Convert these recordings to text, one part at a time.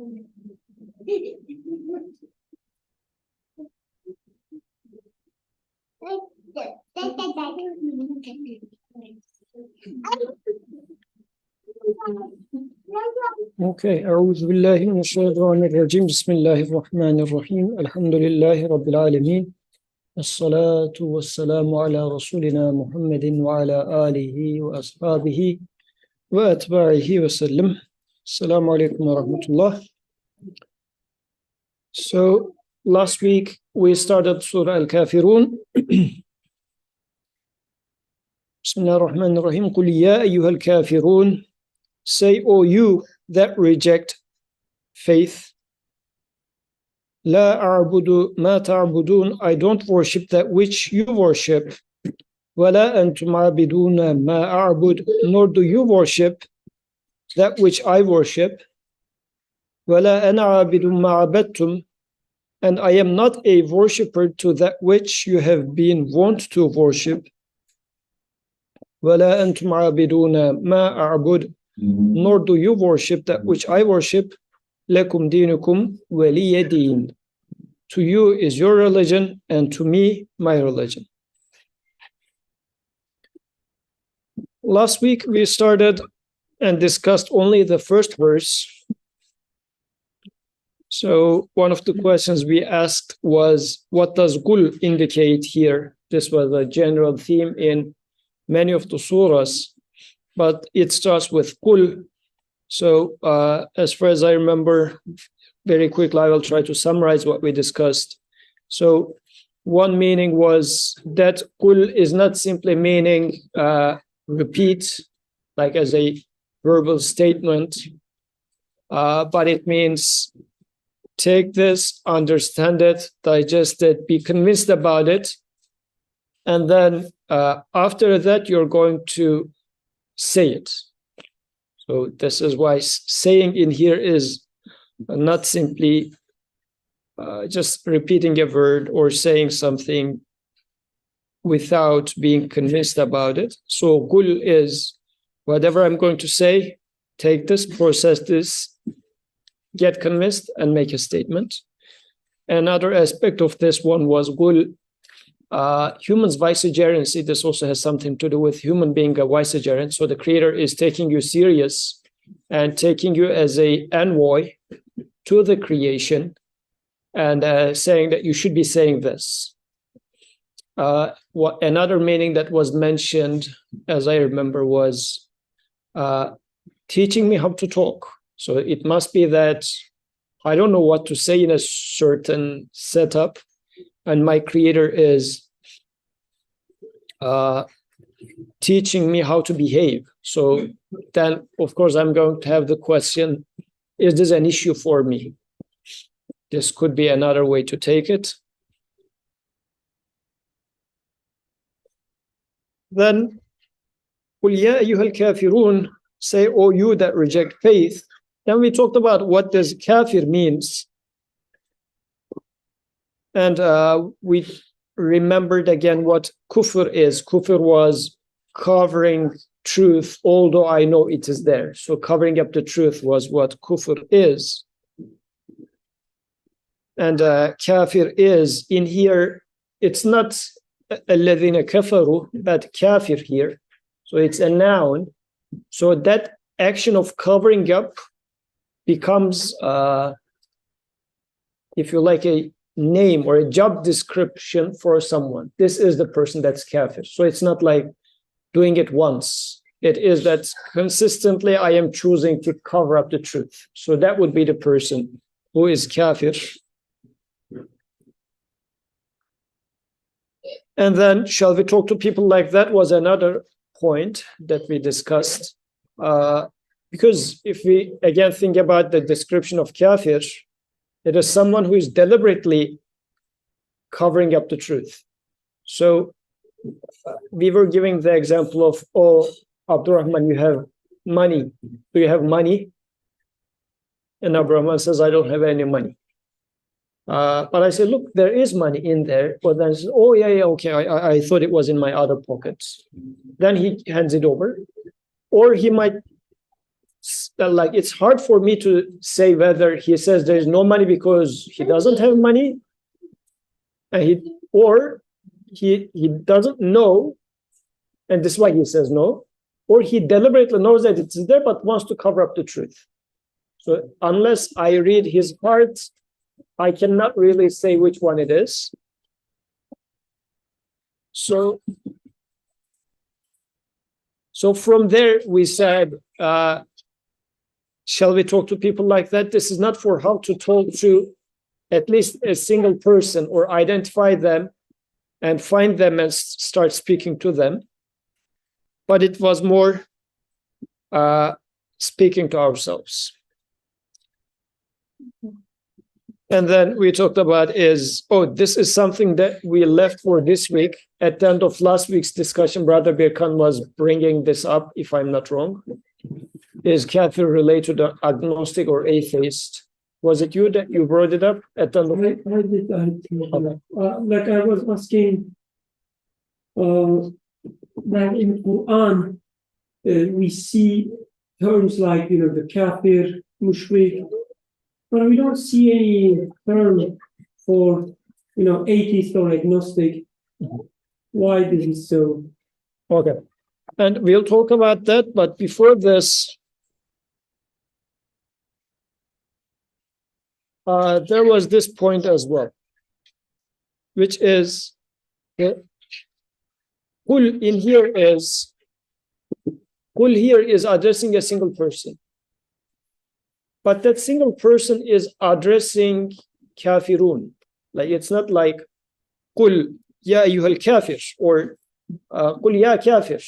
Okay, أعوذ بالله من الشيطان الرجيم بسم الله الرحمن الرحيم الحمد لله رب العالمين الصلاة والسلام على رسولنا محمد وعلى آله وأصحابه وأتباعه وسلم. Assalamu alaikum wa rahmatullah. So last week we started Surah Al-Kafirun. Bismillah ar-Rahman ar-Rahim. قُلْ يَا أَيُّهَا الْكَافِرُونَ. Say, O you that reject faith, لا أعبد ما تعبدون. I don't worship that which you worship. ولا أنتم عابدون ما أعبد. Nor do you worship that which I worship. ولا أنا عابد ما عبدتم. And I am not a worshipper to that which you have been wont to worship. ولا أنتم عابدون ما أعبد. Nor do you worship that which I worship. لكم دينكم ولي دين. To you is your religion, and to me my religion. Last week we started and discussed only the first verse. So one of the questions we asked was, what does Qul indicate here? This was a general theme in many of the surahs, but it starts with Qul. So as far as I remember, very quickly, I will try to summarize what we discussed. So one meaning was that Qul is not simply meaning repeat, like as a verbal statement, but it means take this, understand it, digest it, be convinced about it, and then after that, you're going to say it. So this is why saying in here is not simply just repeating a word or saying something without being convinced about it. So Qul is whatever I'm going to say, take this, process this, get convinced, and make a statement. Another aspect of this one was Qul, humans vicegerency. This also has something to do with human being a vicegerent. So the Creator is taking you serious and taking you as a envoy to the creation, and saying that you should be saying this. Another meaning that was mentioned, as I remember, was teaching me how to talk. So it must be that I don't know what to say in a certain setup, and my Creator is teaching me how to behave. So then, of course, I'm going to have the question, is this an issue for me? This could be another way to take it. Then, قُلْ يَا أَيُّهَا الْكَافِرُونَ. Say, O you that reject faith. Then we talked about what does kafir means. And we remembered again what kufr is. Kufr was covering truth, although I know it is there. So covering up the truth was what kufr is. And kafir is, in here, it's not الَّذِينَ كَفَرُوا, but kafir here. So it's a noun. So that action of covering up becomes, if you like, a name or a job description for someone. This is the person that's kafir. So it's not like doing it once. It is that consistently I am choosing to cover up the truth. So that would be the person who is kafir. And then, shall we talk to people like that was another point that we discussed. Because if we again think about the description of kafir, it is someone who is deliberately covering up the truth. So we were giving the example of, oh, Abdurrahman, you have money. Do you have money? And Abdurrahman says, I don't have any money. But I said, look, there is money in there. But then he says, oh, yeah, okay. I thought it was in my other pockets. Then he hands it over. Or he might like it's hard for me to say whether he says there is no money because he doesn't have money, and he doesn't know, and this is why he says no, or he deliberately knows that it's there but wants to cover up the truth. So unless I read his heart, I cannot really say which one it is. So from there we said, shall we talk to people like that? This is not for how to talk to at least a single person or identify them and find them and start speaking to them. But it was more speaking to ourselves. And then we talked about this is something that we left for this week. At the end of last week's discussion, Brother Birkan was bringing this up, if I'm not wrong. Is kafir related to agnostic or atheist? Was it you that you brought it up at the end of the week? I did. Like I was asking, that in Quran, we see terms like, the kafir, mushrik, but we don't see any term for, atheist or agnostic. Why this is so? Okay. And we'll talk about that, but before this, there was this point as well, which is the kul here is addressing a single person. But that single person is addressing kafirun. Like it's not like kul ya ayyuhal kafir or kul ya kafir.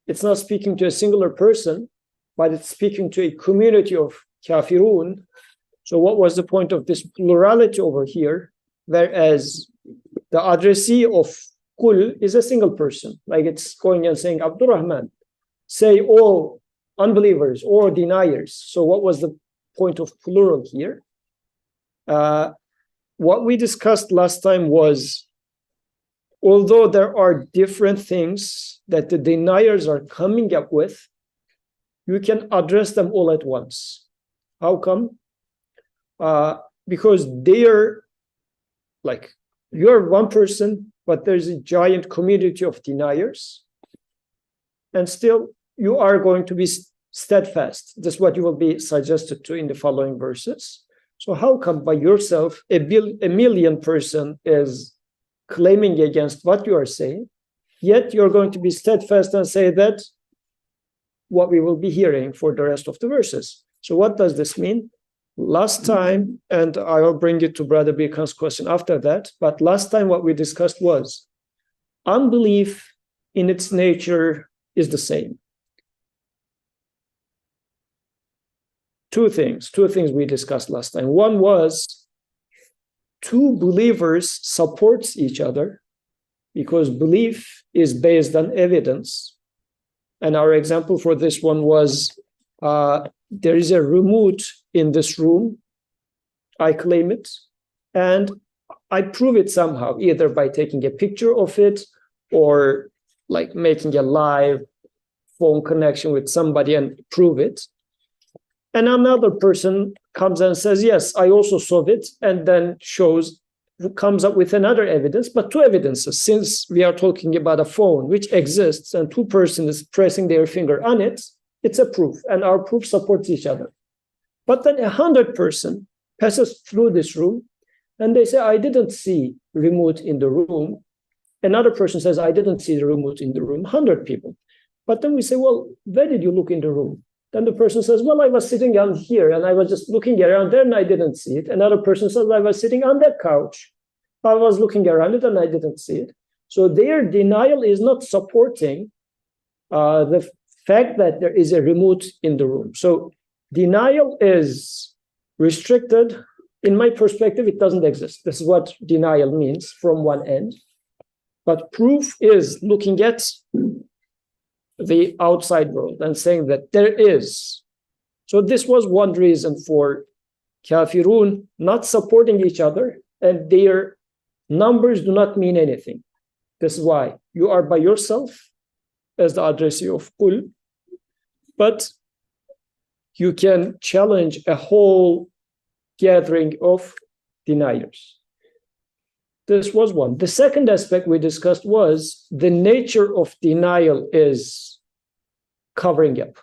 It's not speaking to a singular person, but it's speaking to a community of kafirun. So what was the point of this plurality over here? Whereas the addressee of kul is a single person. Like it's going and saying, Abdurrahman, say all unbelievers or deniers. So what was the point of plural here? What we discussed last time was, although there are different things that the deniers are coming up with, you can address them all at once. How come? Because they're like, you're one person, but there's a giant community of deniers, and still you are going to be steadfast. This is what you will be suggested to in the following verses. So how come by yourself a million person is claiming against what you are saying, yet you're going to be steadfast and say that what we will be hearing for the rest of the verses? So what does this mean? Last time, and I will bring it to Brother Birkan's question after that, but last time what we discussed was unbelief in its nature is the same. Two things we discussed last time. One was two believers supports each other because belief is based on evidence. And our example for this one was there is a remote in this room. I claim it, and I prove it somehow, either by taking a picture of it or like making a live phone connection with somebody and prove it. And another person comes and says, yes, I also saw it, and then comes up with another evidence, but two evidences. Since we are talking about a phone which exists and two persons pressing their finger on it, it's a proof, and our proof supports each other. But then 100 person passes through this room, and they say, I didn't see remote in the room. Another person says, I didn't see the remote in the room, 100 people. But then we say, well, where did you look in the room? Then the person says, well, I was sitting on here and I was just looking around there and I didn't see it. Another person says, I was sitting on that couch. I was looking around it and I didn't see it. So their denial is not supporting the fact that there is a remote in the room. So denial is restricted. In my perspective, it doesn't exist. This is what denial means from one end. But proof is looking at the outside world and saying that there is. So this was one reason for Kafirun not supporting each other, and their numbers do not mean anything. This is why you are by yourself as the addressee of Kul, but you can challenge a whole gathering of deniers. This was one. The second aspect we discussed was the nature of denial is covering up.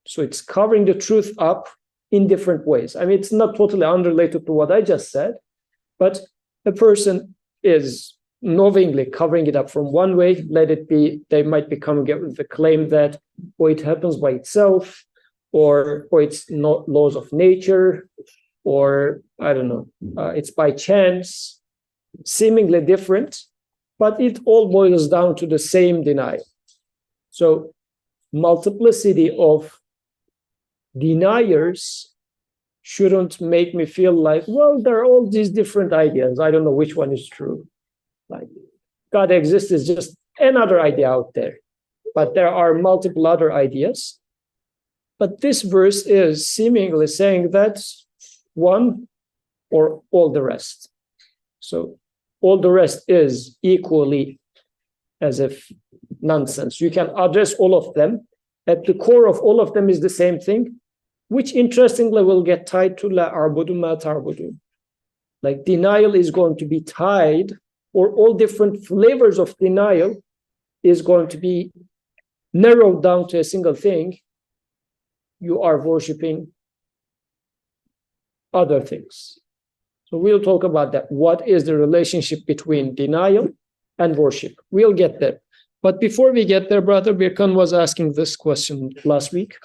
So it's covering the truth up in different ways. I mean, it's not totally unrelated to what I just said, but a person is knowingly covering it up from one way. Let it be, they might be coming up with the claim that, or it happens by itself, or it's not laws of nature, or I don't know, it's by chance, seemingly different, but it all boils down to the same denial. So multiplicity of deniers shouldn't make me feel like, well, there are all these different ideas. I don't know which one is true. Like God exists is just another idea out there, but there are multiple other ideas. But this verse is seemingly saying that one or all the rest. So all the rest is equally as if nonsense. You can address all of them. At the core of all of them is the same thing, which interestingly will get tied to la arbudu ma tarbudu. Like denial is going to be tied, or all different flavors of denial is going to be narrowed down to a single thing. You are worshiping other things. So we'll talk about that. What is the relationship between denial and worship? We'll get there. But before we get there, Brother Birkan was asking this question last week.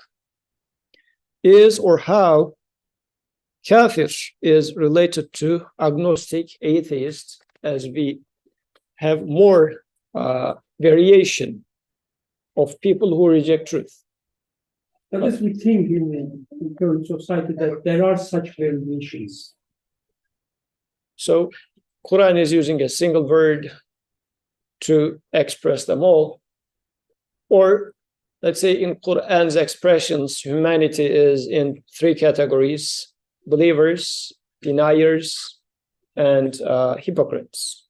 Is or how kafir is related to agnostic, atheist, as we have more variation of people who reject truth. At least we think in current society that there are such variations. So Quran is using a single word to express them all. Or let's say in Quran's expressions, humanity is in three categories: believers, deniers, and hypocrites.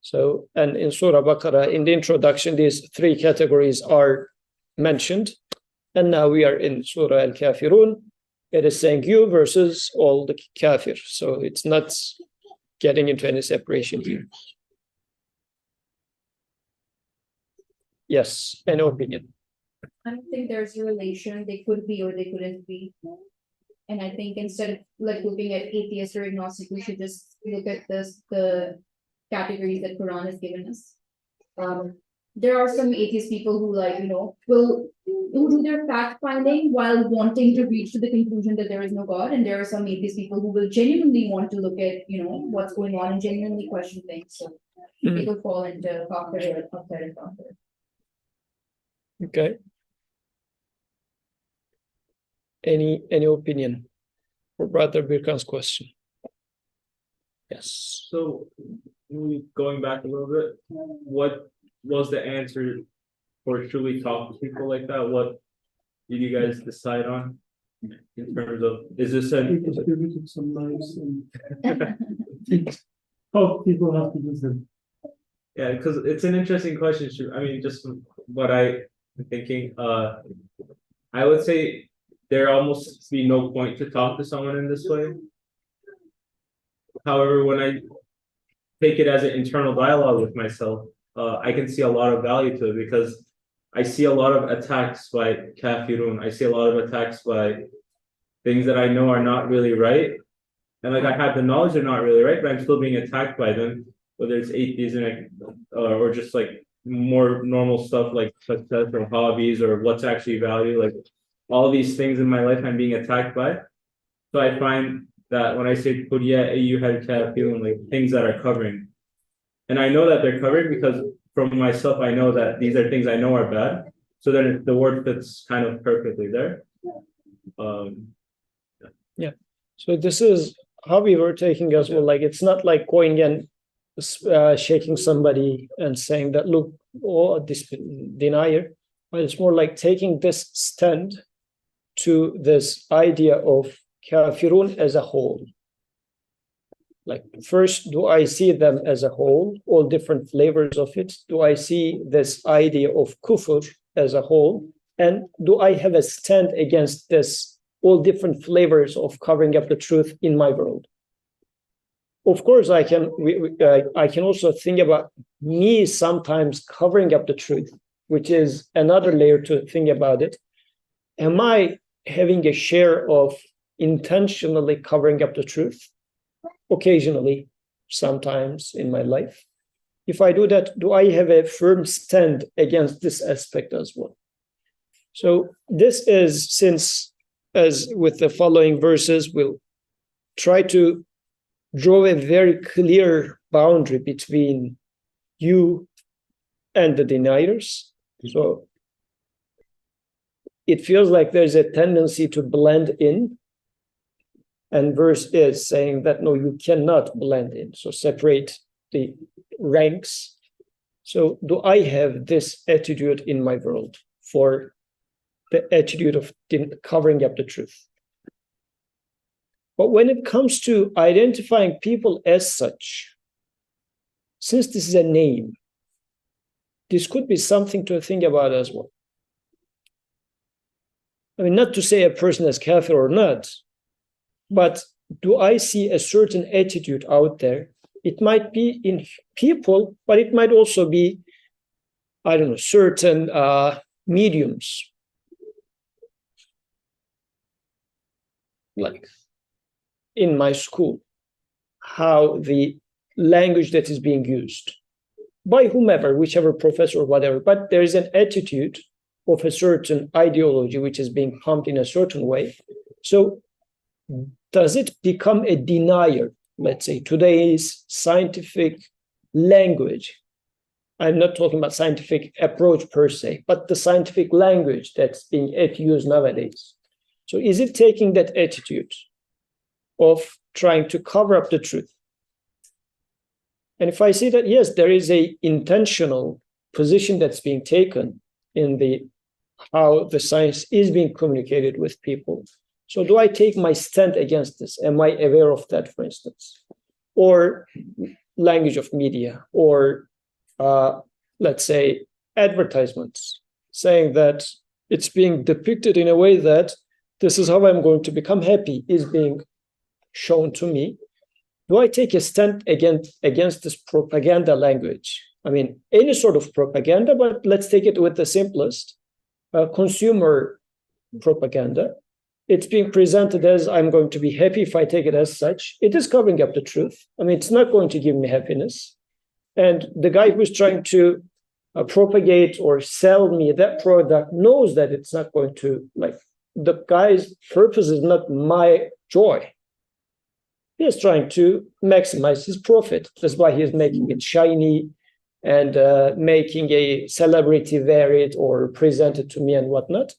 So, and in Surah Baqarah, in the introduction, these three categories are mentioned. And now we are in Surah Al-Kafirun. It is saying you versus all the kafir. So it's not getting into any separation here. Yes, any opinion? I don't think there's a relation. They could be or they couldn't be. And I think instead of like looking at atheist or agnostic, we should just look at the categories that Quran has given us. There are some atheist people who will do their fact finding while wanting to reach to the conclusion that there is no God. And there are some atheist people who will genuinely want to look at, what's going on and genuinely question things. So they will fall into Kafir or Kafir. Okay. Any opinion for Brother Birkan's question? Yes. So, going back a little bit, what was the answer, or should we talk to people like that? What did you guys decide on in terms of, is this We distributed some knives and how people have to use them. Yeah, because it's an interesting question. I mean, just what I'm thinking, I would say there almost be no point to talk to someone in this way. However, when I take it as an internal dialogue with myself, I can see a lot of value to it, because I see a lot of attacks by Kafirun. I see a lot of attacks by things that I know are not really right. And like I have the knowledge they're not really right, but I'm still being attacked by them, whether it's atheism or just like more normal stuff like success or hobbies or what's actually value. Like all these things in my life I'm being attacked by. So I find that when I say Kuriya, you had Kafirun, like things that are covering. And I know that they're covered because from myself, I know that these are things I know are bad. So then the word fits kind of perfectly there. Yeah. So this is how we were taking as well. Like it's not like going and shaking somebody and saying that, look, oh, this denier, but it's more like taking this stand to this idea of Kafirun as a whole. Like first, do I see them as a whole, all different flavors of it? Do I see this idea of kufr as a whole? And do I have a stand against this all different flavors of covering up the truth in my world. Of course, I can also think about me sometimes covering up the truth, which is another layer to think about it. Am I having a share of intentionally covering up the truth? Occasionally, sometimes in my life. If I do that, do I have a firm stand against this aspect as well? So this is, since, as with the following verses, we'll try to draw a very clear boundary between you and the deniers. So it feels like there's a tendency to blend in, and verse is saying that no, you cannot blend in. So separate the ranks. So do I have this attitude in my world for the attitude of covering up the truth? But when it comes to identifying people as such, since this is a name, this could be something to think about as well. I mean, not to say a person is kafir or not, but do I see a certain attitude out there? It might be in people, but it might also be, I don't know, certain mediums. Like in my school, how the language that is being used by whomever, whichever professor or whatever, but there is an attitude of a certain ideology which is being pumped in a certain way. So does it become a denier? Let's say today's scientific language. I'm not talking about scientific approach per se, but the scientific language that's being used nowadays. So is it taking that attitude of trying to cover up the truth? And if I see that, yes, there is a intentional position that's being taken in the how the science is being communicated with people. So do I take my stand against this? Am I aware of that, for instance? Or language of media, or let's say advertisements, saying that it's being depicted in a way that this is how I'm going to become happy is being shown to me. Do I take a stand against this propaganda language? I mean, any sort of propaganda, but let's take it with the simplest, consumer propaganda. It's being presented as I'm going to be happy if I take it as such. It is covering up the truth. I mean, it's not going to give me happiness. And the guy who's trying to propagate or sell me that product knows that it's not going to, like, the guy's purpose is not my joy. He is trying to maximize his profit. That's why he is making it shiny and making a celebrity wear it or present it to me and whatnot.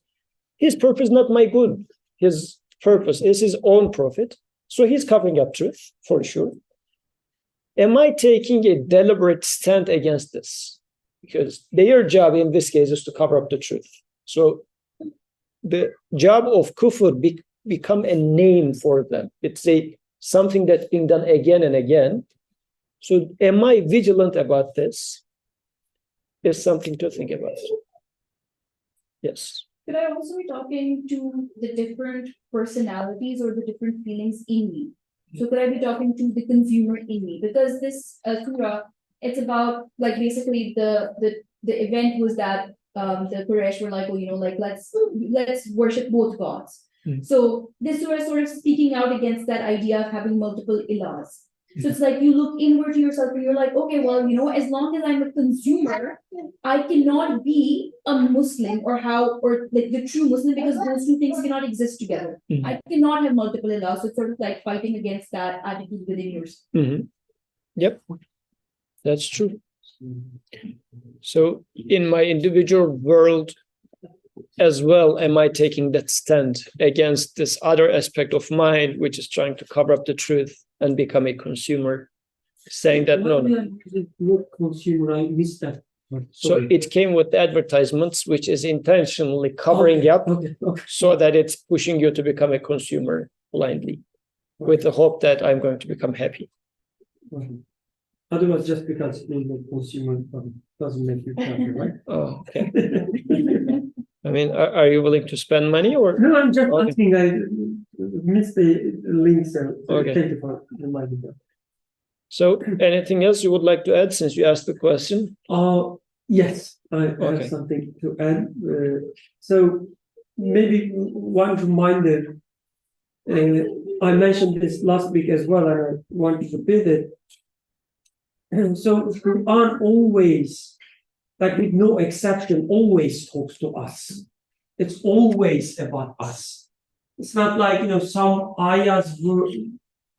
His purpose is not my good. His purpose is his own profit. So he's covering up truth, for sure. Am I taking a deliberate stand against this? Because their job in this case is to cover up the truth. So the job of kufr become a name for them. It's something that's being done again and again. So am I vigilant about this? Is something to think about. Yes. Could I also be talking to the different personalities or the different feelings in me? So could I be talking to the consumer in me? Because this surah, it's about, like, basically the event was that the Quraysh were like, well, like let's worship both gods. So this surah is sort of speaking out against that idea of having multiple ilahs. So it's like you look inward to yourself and you're like, okay, well, as long as I'm a consumer, I cannot be a Muslim or like the true Muslim, because those two things cannot exist together. I cannot have multiple ilahs. So it's sort of like fighting against that attitude within yourself. Yep, that's true. So in my individual world as well, am I taking that stand against this other aspect of mine, which is trying to cover up the truth and become a consumer, saying that no. Not consumer, I missed that. So it came with advertisements, which is intentionally covering up so that it's pushing you to become a consumer blindly with the hope that I'm going to become happy. Otherwise, just because being a consumer doesn't make you happy, right? Oh, okay. I mean, are you willing to spend money or? No, I'm just Okay. asking. I missed the link, so Okay. thank you for reminding me. So anything else you would like to add since you asked the question? Yes, I have Okay. something to add. So maybe one reminder. I mentioned this last week as well, and I want to repeat it. And so Quran always, like with no exception, always talks to us. It's always about us. It's not like, some ayahs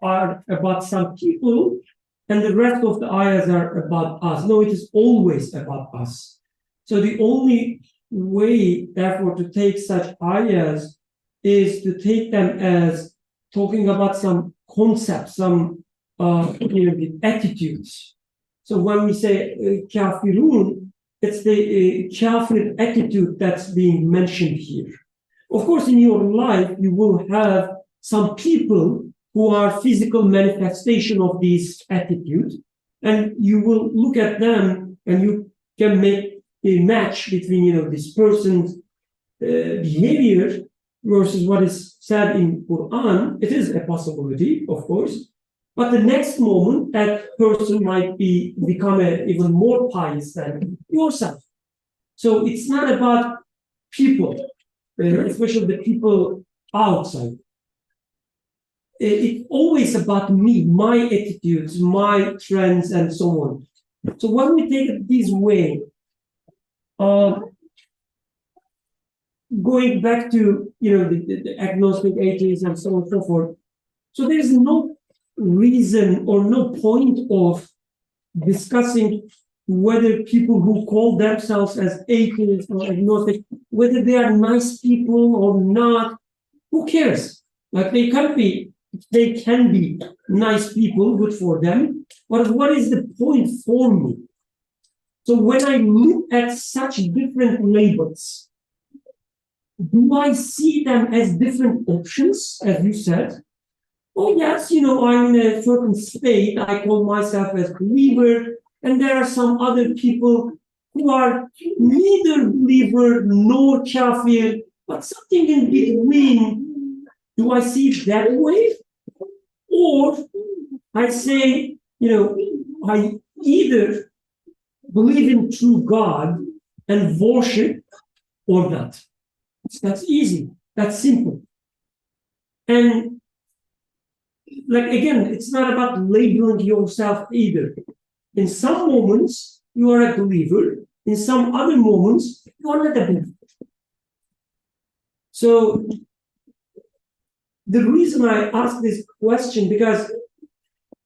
are about some people and the rest of the ayahs are about us. No, it is always about us. So the only way, therefore, to take such ayahs is to take them as talking about some concepts, some attitudes. So when we say Kafirun, it's the kafir attitude that's being mentioned here. Of course, in your life, you will have some people who are physical manifestation of these attitudes, and you will look at them and you can make a match between, this person's behavior versus what is said in Quran. It is a possibility, of course, but the next moment that person might become even more pious than yourself. So it's not about people, especially the people outside. It's always about me, my attitudes, my trends, and so on. So when we take it this way, going back to the agnostic atheists and so on and so forth, so there's no reason or no point of discussing whether people who call themselves as atheists or agnostic, whether they are nice people or not. Who cares? Like they can be nice people, good for them. But what is the point for me? So when I look at such different labels, do I see them as different options, as you said? Oh yes, I'm in a certain state. I call myself as believer, and there are some other people who are neither believer nor kafir, but something in between. Do I see it that way? Or I say, I either believe in true God and worship or not. That's easy. That's simple. And again, it's not about labeling yourself either. In some moments, you are a believer. In some other moments, you are not a believer. So the reason I ask this question, because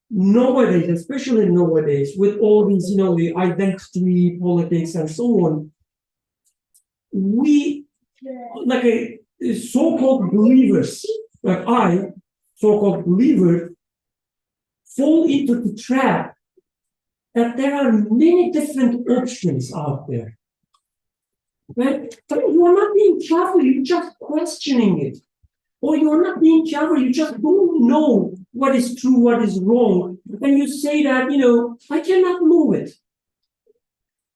nowadays, especially nowadays, with all these, the identity politics and so on, we, so-called believers, like I, so-called believer, fall into the trap that there are many different options out there. Right? You are not being careful, you're just questioning it. Or you are not being careful, you just don't know what is true, what is wrong. And you say that, I cannot move it.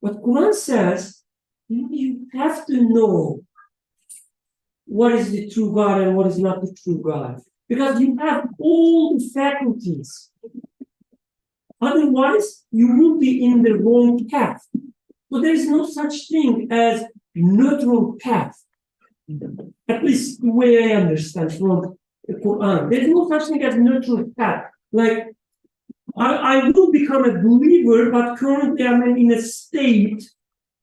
But Quran says, you have to know what is the true God and what is not the true God. Because you have all the faculties. Otherwise, you will be in the wrong path. So there is no such thing as neutral path. At least the way I understand from the Quran. There is no such thing as neutral path. Like, I will become a believer, but currently I'm in a state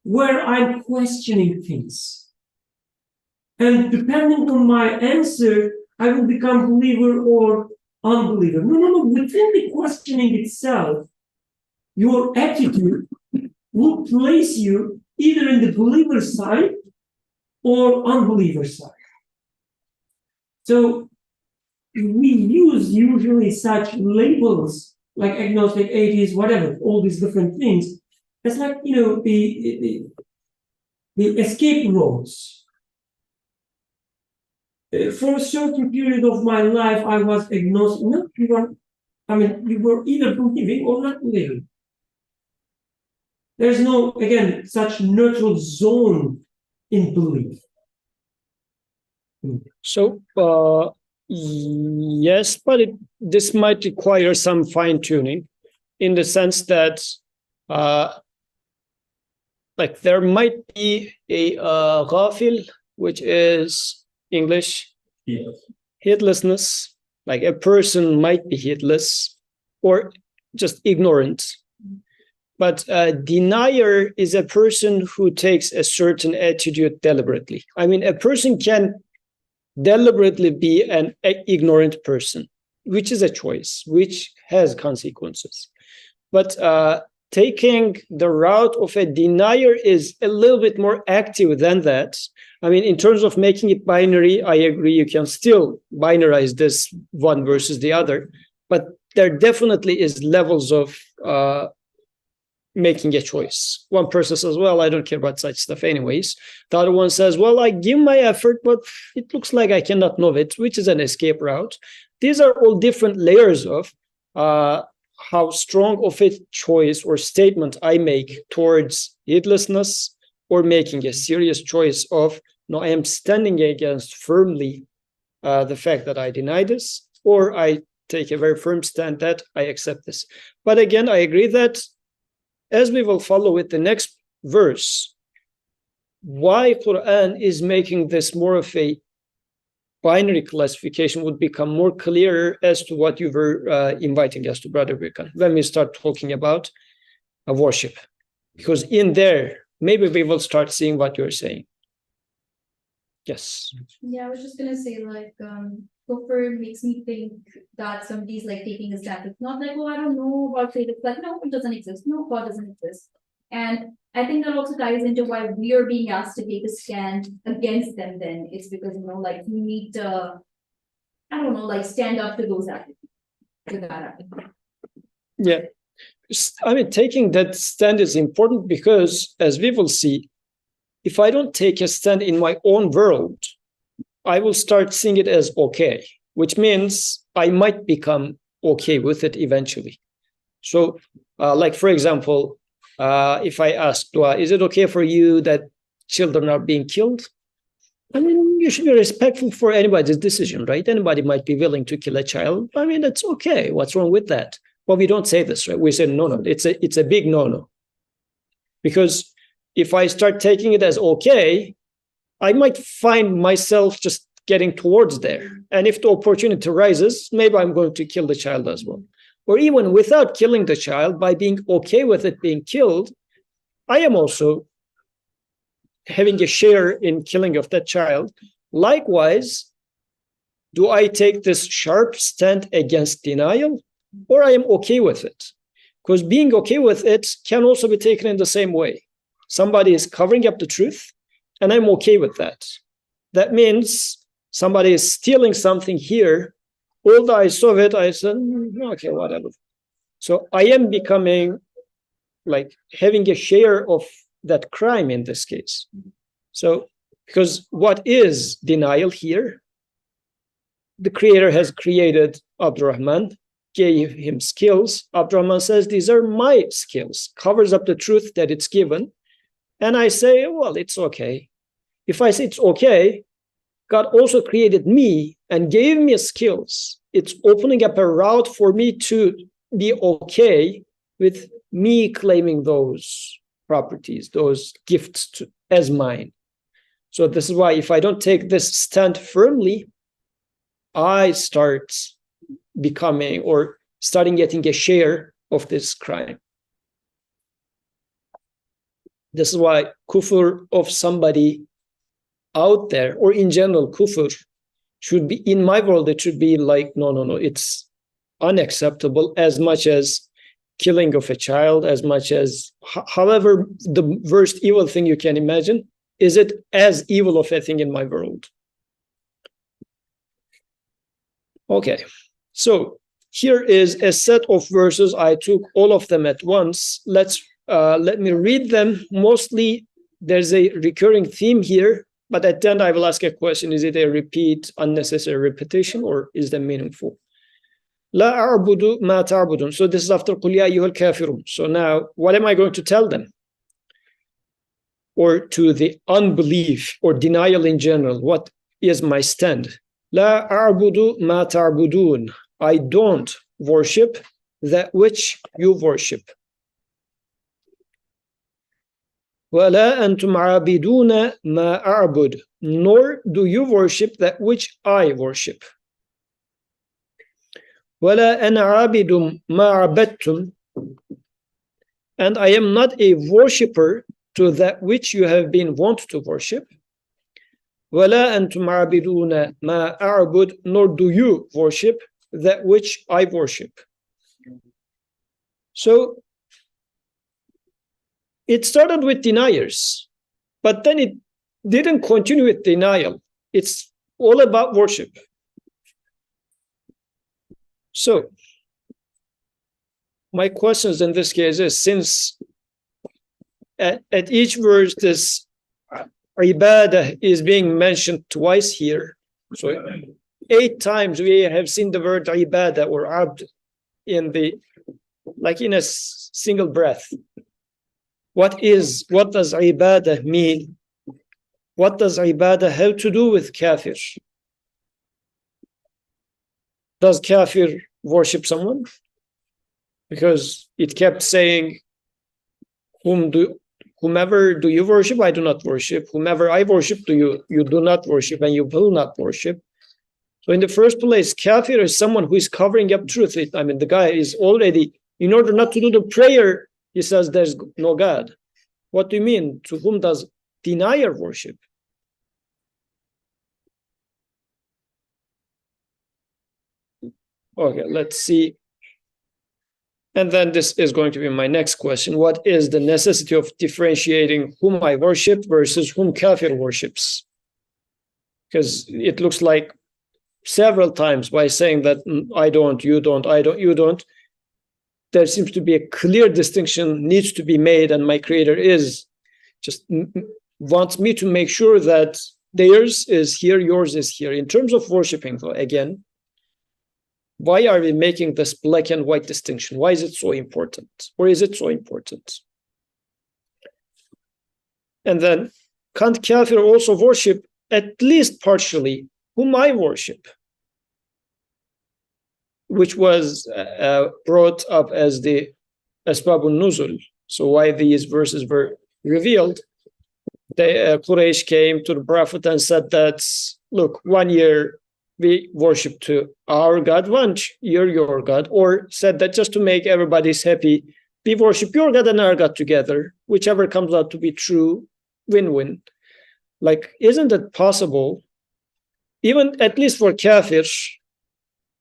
where I'm questioning things. And depending on my answer, I will become believer or unbeliever. No. Within the questioning itself, your attitude will place you either in the believer side or unbeliever side. So we use usually such labels like agnostic, atheist, whatever, all these different things. It's like, the escape roads. For a certain period of my life, I was agnostic. No, you were either believing or not believing. There's no, again, such neutral zone in belief. So, yes, but this might require some fine tuning in the sense that, like, there might be a ghafil, which is English heedlessness. Like a person might be heedless or just ignorant. But denier is a person who takes a certain attitude deliberately. I mean, a person can deliberately be an ignorant person, which is a choice, which has consequences. But taking the route of a denier is a little bit more active than that. I mean, in terms of making it binary, I agree, you can still binarize this one versus the other, but there definitely is levels of making a choice. One person says, well, I don't care about such stuff anyways. The other one says, well, I give my effort, but it looks like I cannot know it, which is an escape route. These are all different layers of how strong of a choice or statement I make towards heedlessness, or making a serious choice of, no, I am standing against firmly the fact that I deny this, or I take a very firm stand that I accept this. But again, I agree that, as we will follow with the next verse, why Quran is making this more of a binary classification would become more clearer as to what you were inviting us to, Brother Birkan, when we start talking about worship. Because in there, maybe we will start seeing what you're saying. Yes. Yeah, I was just gonna say, like, kufr makes me think that somebody's like taking a stand. It's not like, oh, I don't know about faith. It's like, no, it doesn't exist. No, God doesn't exist. And I think that also ties into why we are being asked to take a stand against them. Then it's because, you know, like, we need to, I don't know, like, stand up to those attitudes. To that attitude. Yeah. I mean, taking that stand is important because, as we will see, if I don't take a stand in my own world, I will start seeing it as okay, which means I might become okay with it eventually. So, like, for example, if I ask Dua, is it okay for you that children are being killed? I mean, you should be respectful for anybody's decision, right? Anybody might be willing to kill a child. I mean, that's okay. What's wrong with that? But we don't say this, right? We say, no, it's a big no. Because if I start taking it as okay, I might find myself just getting towards there. And if the opportunity arises, maybe I'm going to kill the child as well. Or even without killing the child, by being okay with it being killed, I am also having a share in killing of that child. Likewise, do I take this sharp stand against denial, or I am okay with it? Because being okay with it can also be taken in the same way. Somebody is covering up the truth, and I'm okay with that. That means somebody is stealing something here. Although I saw it, I said, okay, whatever. So I am becoming, like, having a share of that crime in this case. So, because what is denial here? The Creator has created Abdurrahman, gave him skills. Abdurrahman says, these are my skills, covers up the truth that it's given. And I say, well, it's okay. If I say it's okay, God also created me and gave me skills. It's opening up a route for me to be okay with me claiming those properties, those gifts as mine. So this is why if I don't take this stand firmly, I start becoming or starting getting a share of this crime. This is why kufr of somebody out there, or in general, kufr should be, in my world, it should be like, no, it's unacceptable, as much as killing of a child, as much as, however, the worst evil thing you can imagine, is it as evil of a thing in my world? Okay, so here is a set of verses. I took all of them at once. Let me read them. Mostly, there's a recurring theme here, but at the end I will ask a question. Is it a repeat, unnecessary repetition, or is that meaningful? La a'budu ma ta'budun. So this is after Qul ya ayyuhal kafirun. So now, what am I going to tell them? Or to the unbelief or denial in general, what is my stand. La a'budu ma ta'budun. I don't worship that which you worship. وَلَا أَنْتُمْ عَابِدُونَ مَا أَعْبُدُ. Nor do you worship that which I worship. وَلَا أَنَا عَابِدٌ مَا عَبَدْتُمْ. And I am not a worshipper to that which you have been wont to worship. وَلَا أَنْتُمْ عَابِدُونَ مَا أَعْبُدُ. Nor do you worship that which I worship. So it started with deniers, but then it didn't continue with denial. It's all about worship. So my questions in this case is, since at each verse this ibadah is being mentioned twice here, so 8 times we have seen the word ibadah or abd in a single breath. What does ibadah mean? What does ibadah have to do with kafir? Does kafir worship someone? Because it kept saying, whomever do you worship? I do not worship. Whomever I worship, you do not worship, and you will not worship. So in the first place, kafir is someone who is covering up truth. I mean, the guy is already, in order not to do the prayer, he says there's no God. What do you mean? To whom does denier worship? Okay, let's see. And then this is going to be my next question. What is the necessity of differentiating whom I worship versus whom kafir worships? Because it looks like several times by saying that I don't, you don't, I don't, you don't, there seems to be a clear distinction needs to be made, and my creator wants me to make sure that theirs is here, yours is here. In terms of worshiping, though, again, why are we making this black and white distinction? Why is it so important? Or is it so important? And then, can't kafir also worship, at least partially, whom I worship? Which was brought up as the Asbabun Nuzul. So why these verses were revealed? Quraysh came to the Prophet and said that, look, 1 year we worship to our God, 1 year your God, or said that just to make everybody's happy, we worship your God and our God together, whichever comes out to be true, win-win. Like, isn't it possible, even at least for kafirs,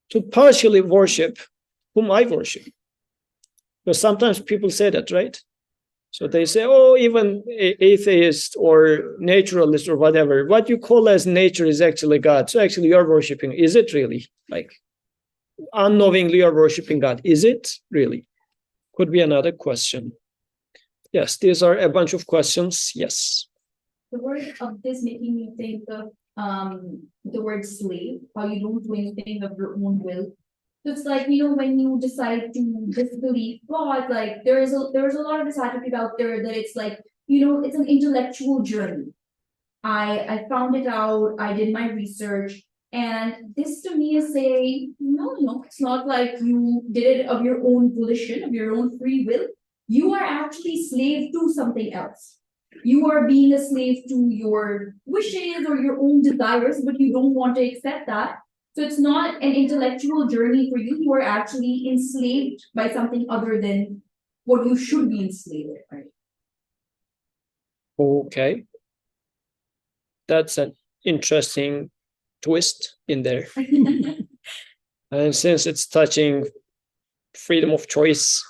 to partially worship whom I worship? Because sometimes people say that, right? So they say, oh, even atheist or naturalist or whatever, what you call as nature is actually God. So actually you're worshiping. Is it really? Like, unknowingly you're worshiping God. Is it really? Could be another question. Yes, these are a bunch of questions. Yes. The word of this making me think of the word slave, how you don't do anything of your own will. So it's like, when you decide to disbelieve God, like there's a lot of this attitude out there that it's like, it's an intellectual journey. I found it out, I did my research, and this to me is saying, no, it's not like you did it of your own volition, of your own free will. You are actually slave to something else. You are being a slave to your wishes or your own desires, but you don't want to accept that. So it's not an intellectual journey for you. You are actually enslaved by something other than what you should be enslaved with, right? Okay. That's an interesting twist in there. And since it's touching freedom of choice,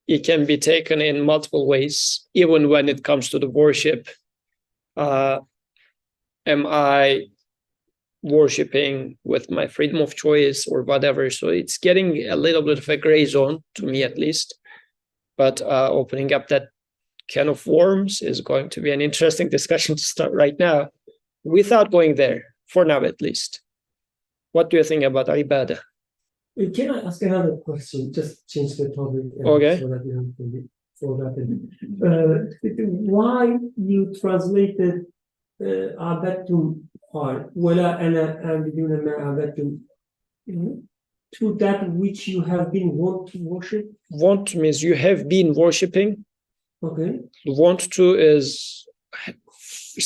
it can be taken in multiple ways, even when it comes to the worship. Am I worshiping with my freedom of choice or whatever? So it's getting a little bit of a gray zone, to me at least. But opening up that can of worms is going to be an interesting discussion to start right now, without going there, for now at least. What do you think about ibadah? Can I ask another question? Just change the topic. Okay. So that you can be forgotten. Why you translated Abadtum قال ولا أنا عابد ما عبدتم to that which you have been wont to worship. Want means you have been worshiping. Okay. Want to is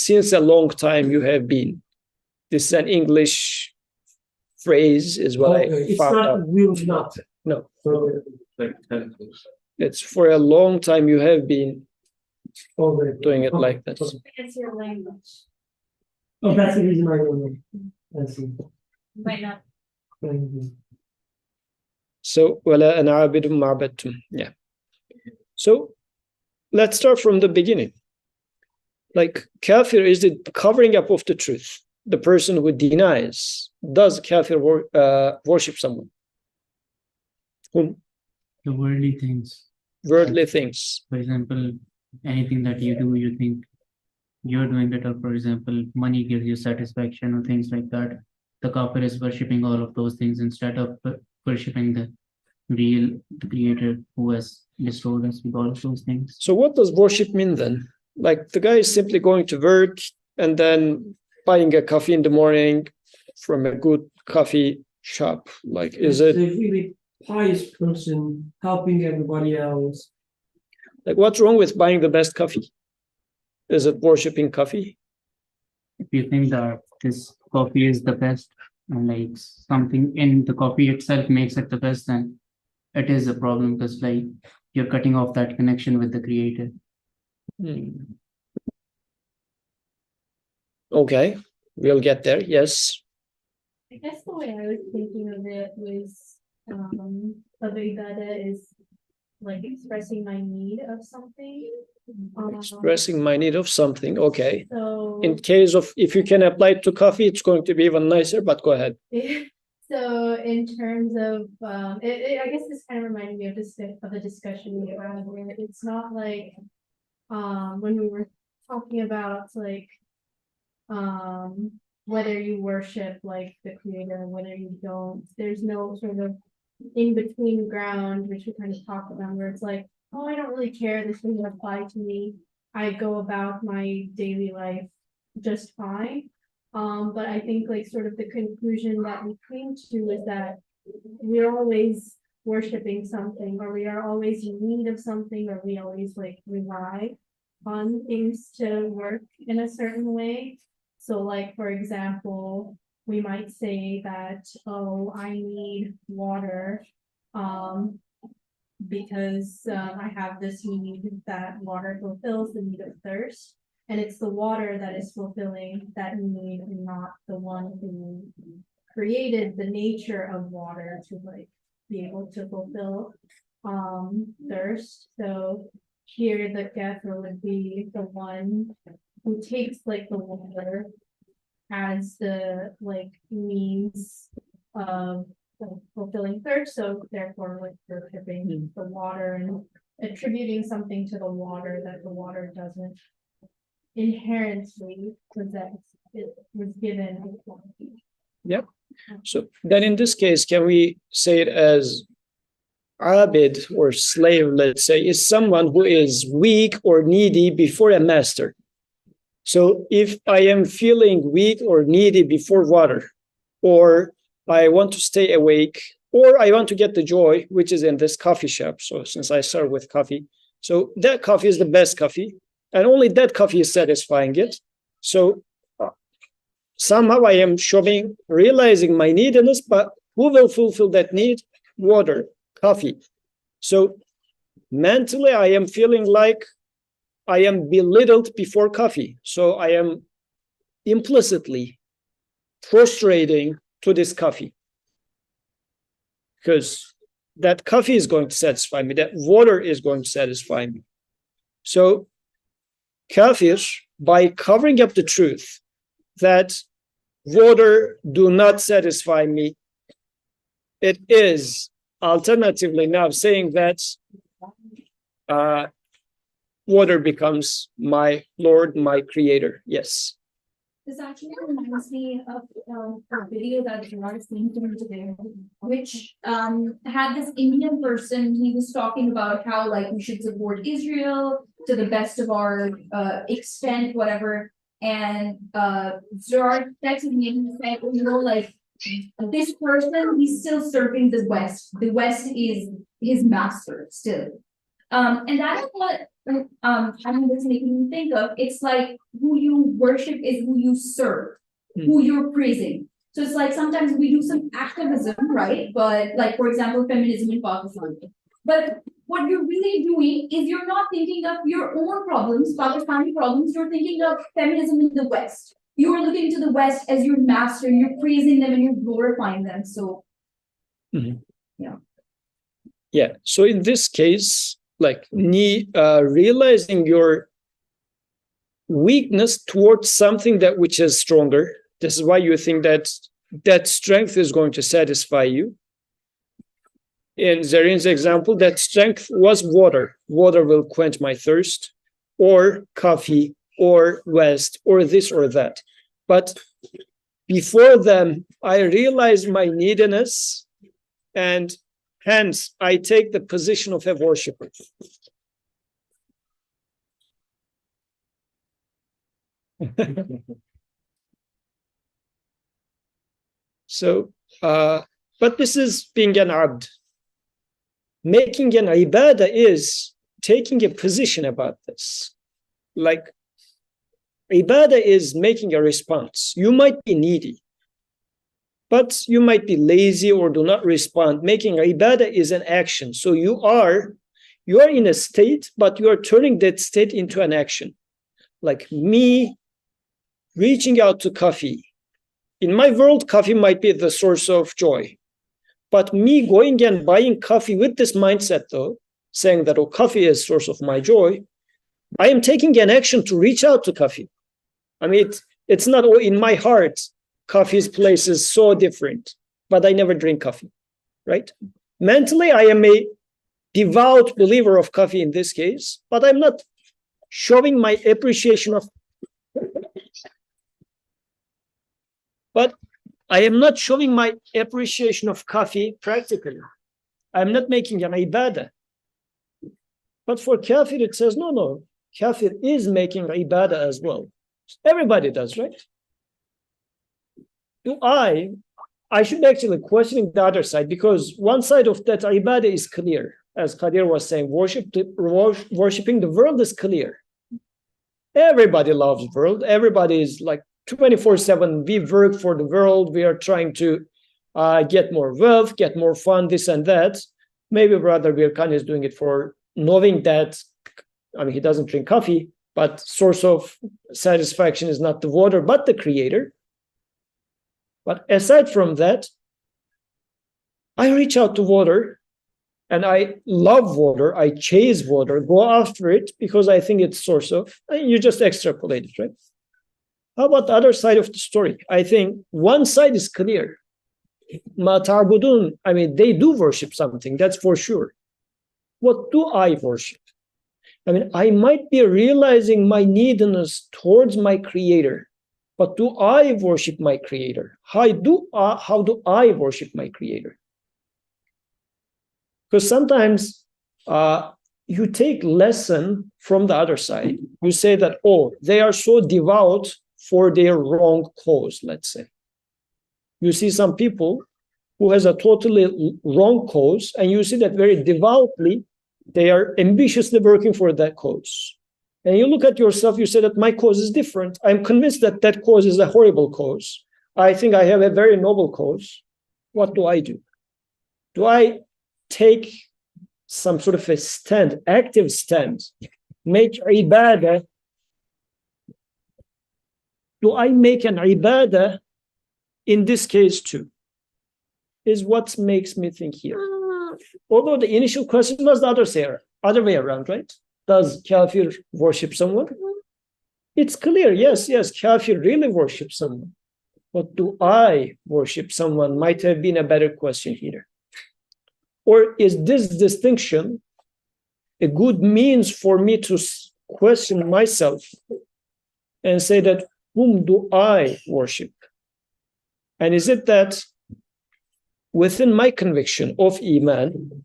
since a long time you have been. This is an English phrase, is what Okay. I It's found not out. will not. No, Okay. Like, it's for a long time you have been Okay. doing it Okay. like that. Okay. It's your language. Oh, that's the reason I don't know. I see. Might not. Thank you. So, وَلَا أَنَا عَابِدٌ مَا عَبَدتُّمْ. Yeah. So, let's start from the beginning. Like, kafir is the covering up of the truth. The person who denies. Does kafir worship someone? Whom? The worldly things. Worldly things. For example, anything that you do, you think you're doing it, or for example, money gives you satisfaction or things like that. The kafir is worshipping all of those things instead of worshipping the creator who has bestowed us with all of those things. So what does worship mean then? Like the guy is simply going to work and then buying a coffee in the morning from a good coffee shop. Like, is It's it a really pious person helping everybody else? like what's wrong with buying the best coffee? Is it worshiping coffee? If you think that this coffee is the best, and like something in the coffee itself makes it the best, then it is a problem because like you're cutting off that connection with the creator. Okay, we'll get there. Yes. I guess the way I was thinking of it was, of ibadah is like expressing my need of something. Expressing my need of something. Okay. So. In case of if you can apply it to coffee, it's going to be even nicer, but go ahead. So in terms of, I guess this kind of reminded me of the discussion we had where it's not like, when we were talking about like, whether you worship like the creator or whether you don't, there's no sort of in between ground, which we kind of talked about, where it's like, oh, I don't really care, this doesn't apply to me. I go about my daily life just fine. But I think like sort of the conclusion that we came to is that we're always worshiping something, or we are always in need of something, or we always like rely on things to work in a certain way. So like, for example, we might say that, oh, I need water, because I have this need that water fulfills the need of thirst. And it's the water that is fulfilling that need and not the one who created the nature of water to like be able to fulfill thirst. So here the kafir would be the one who takes like the water as the like means of fulfilling thirst. So therefore like worshiping the water and attributing something to the water that the water doesn't inherently possess. It was given a quality. Yep. So then in this case, can we say it as abid or slave, let's say, is someone who is weak or needy before a master. So if I am feeling weak or needy before water, or I want to stay awake, or I want to get the joy, which is in this coffee shop. So since I started with coffee, so that coffee is the best coffee, and only that coffee is satisfying it. So somehow I am realizing my neediness, but who will fulfill that need? Water, coffee. So mentally, I am feeling like I am belittled before coffee. So I am implicitly prostrating to this coffee, because that coffee is going to satisfy me, that water is going to satisfy me. So kafir, by covering up the truth that water do not satisfy me, it is alternatively now saying that water becomes my Lord, my creator. Yes. This actually reminds me of a video that Gerard seen to me today, which had this Indian person. He was talking about how like we should support Israel to the best of our extent, whatever. And George texted me and he said, like this person, he's still serving the West. The West is his master still. And that is what that's making me think of. It's like who you worship is who you serve, who you're praising. So it's like sometimes we do some activism, right? But like, for example, feminism in Pakistan. But what you're really doing is you're not thinking of your own problems, Pakistani problems, you're thinking of feminism in the West. You are looking to the West as your master, you're praising them and you're glorifying them. So, yeah. So in this case, like realizing your weakness towards something that which is stronger. This is why you think that that strength is going to satisfy you. In Zarin's example, that strength was water. Water will quench my thirst, or coffee, or West, or this or that. But before them, I realize my neediness, and hence I take the position of a worshiper. So, but this is being an abd. Making an ibadah is taking a position about this. Like, ibadah is making a response. You might be needy, but you might be lazy or do not respond. Making ibadah is an action. So you are in a state, but you are turning that state into an action. Like me reaching out to coffee. In my world, coffee might be the source of joy. But me going and buying coffee with this mindset, though, saying that, oh, coffee is source of my joy, I am taking an action to reach out to coffee. I mean, it's not, oh, in my heart, coffee's place is so different, but I never drink coffee, right? Mentally, I am a devout believer of coffee in this case, but I'm not showing my appreciation of I am not showing my appreciation of coffee practically. I'm not making an ibadah. But for kafir, it says, no, kafir is making ibadah as well. Everybody does, right? I should actually question the other side, because one side of that ibadah is clear. As Qadir was saying, worshiping the world is clear. Everybody loves the world. Everybody is like 24/7, we work for the world. We are trying to get more wealth, get more fun, this and that. Maybe Brother Birkan is doing it for knowing that, I mean, he doesn't drink coffee, but source of satisfaction is not the water, but the creator. But aside from that, I reach out to water and I love water. I chase water, go after it because I think it's source of, you just extrapolate it, right? How about the other side of the story? I think one side is clear. Ma ta'budun, I mean, they do worship something, that's for sure. What do I worship? I mean, I might be realizing my neediness towards my creator, but do I worship my creator? How do I worship my creator? Because sometimes you take lesson from the other side. You say that, oh, they are so devout for their wrong cause, let's say. You see some people who has a totally wrong cause, and you see that very devoutly, they are ambitiously working for that cause. And you look at yourself, you say that my cause is different. I'm convinced that that cause is a horrible cause. I think I have a very noble cause. What do I do? Do I take some sort of a stand, active stand, make ibadah? Do I make an ibadah in this case too? Is what makes me think here. Although the initial question was the other way around, right? Does kafir worship someone? It's clear, yes, kafir really worships someone. But do I worship someone might have been a better question here. Or is this distinction a good means for me to question myself and say that, whom do I worship? And is it that within my conviction of Iman,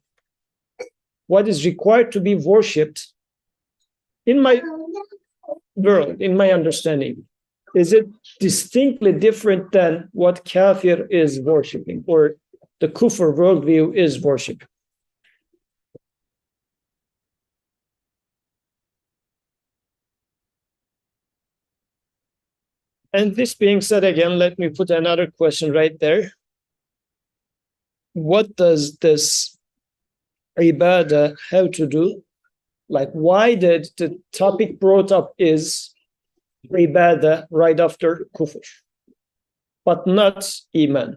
what is required to be worshipped in my world, in my understanding, is it distinctly different than what kafir is worshipping or the kufr worldview is worshiping? And this being said, again, let me put another question right there. What does this ibadah have to do? Like, why did the topic brought up is ibadah right after kufr, but not iman?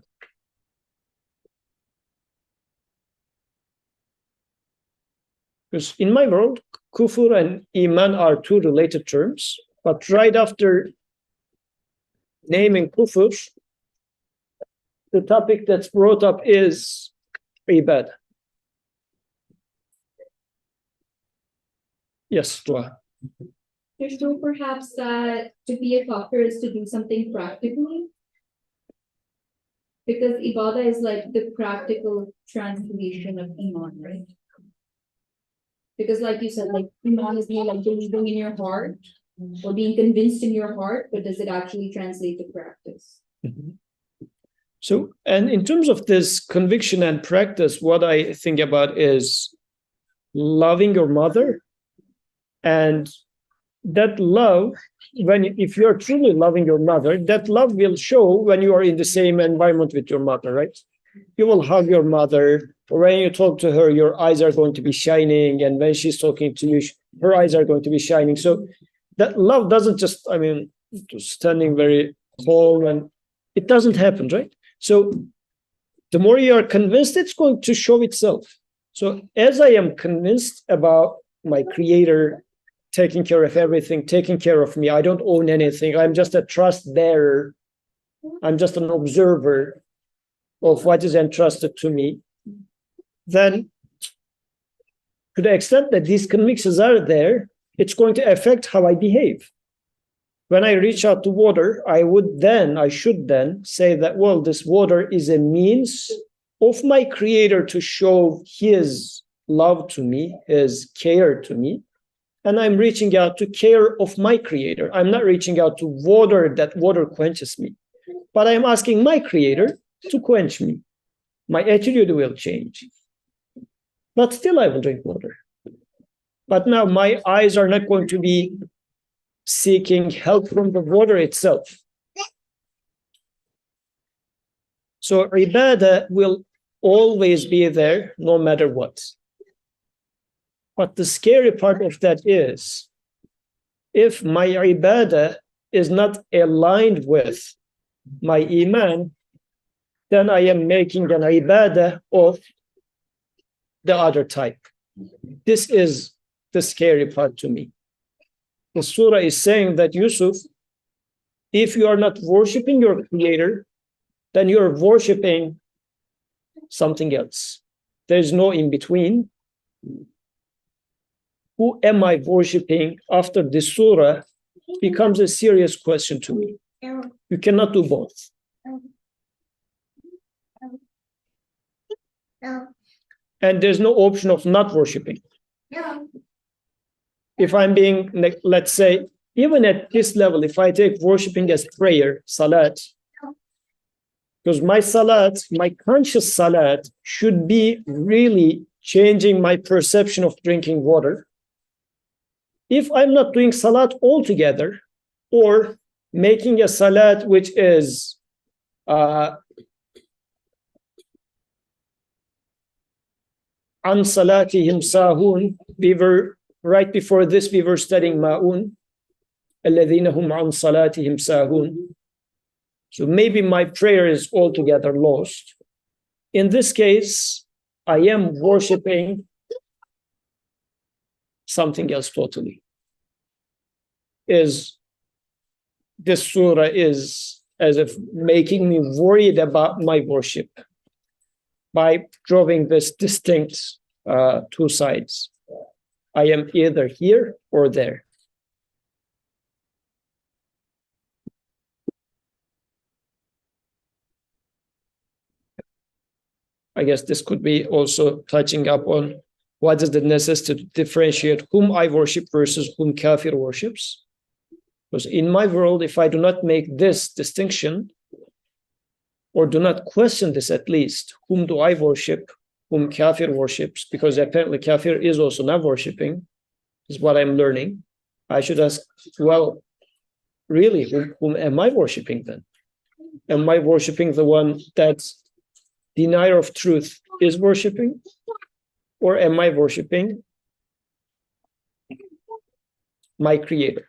Because in my world, kufr and iman are two related terms, but right after naming kufr, the topic that's brought up is ibadah. Yes, Dua. There's no perhaps that to be a kafir is to do something practically. Because ibadah is like the practical translation of iman, right? Because like you said, like iman is more like believing in your heart or being convinced in your heart, but does it actually translate to practice? Mhm. So, and in terms of this conviction and practice, what I think about is loving your mother, and that love, if you're truly loving your mother, that love will show when you are in the same environment with your mother, right? You will hug your mother, or when you talk to her, your eyes are going to be shining, and when she's talking to you, her eyes are going to be shining. So that love doesn't just, just standing very calm, and it doesn't happen, right? So the more you are convinced, it's going to show itself. So as I am convinced about my creator taking care of everything, taking care of me, I don't own anything, I'm just a trust bearer, I'm just an observer of what is entrusted to me, then to the extent that these convictions are there, it's going to affect how I behave. When I reach out to water, I should then say that, well, this water is a means of my creator to show his love to me, his care to me. And I'm reaching out to care of my creator. I'm not reaching out to water, that water quenches me, but I'm asking my creator to quench me. My attitude will change, but still I will drink water. But now my eyes are not going to be seeking help from the water itself. So ibadah will always be there no matter what. But the scary part of that is, if my ibadah is not aligned with my iman, then I am making an ibadah of the other type. This is the scary part to me. The surah is saying that, Yusuf, if you are not worshiping your creator, then you're worshiping something else. There's no in between. Who am I worshiping after this surah becomes a serious question to me. You cannot do both. And there's no option of not worshiping. If I'm being, let's say, even at this level, if I take worshiping as prayer, salat, because my salat, my conscious salat, should be really changing my perception of drinking water. If I'm not doing salat altogether, or making a salat which is an salatihim sahun, right before this we were studying ma'un, alladhina hum an salatihim sahun. So maybe my prayer is altogether lost. In this case, I am worshiping something else totally. This surah is as if making me worried about my worship by drawing this distinct two sides. I am either here or there. I guess this could be also touching up on what is the necessity to differentiate whom I worship versus whom kafir worships. Because in my world, if I do not make this distinction, or do not question this at least, whom do I worship, whom Kafir worships, because apparently Kafir is also not worshipping, is what I'm learning. I should ask, well, really, whom am I worshipping then? Am I worshipping the one that denier of truth is worshipping? Or am I worshipping my creator?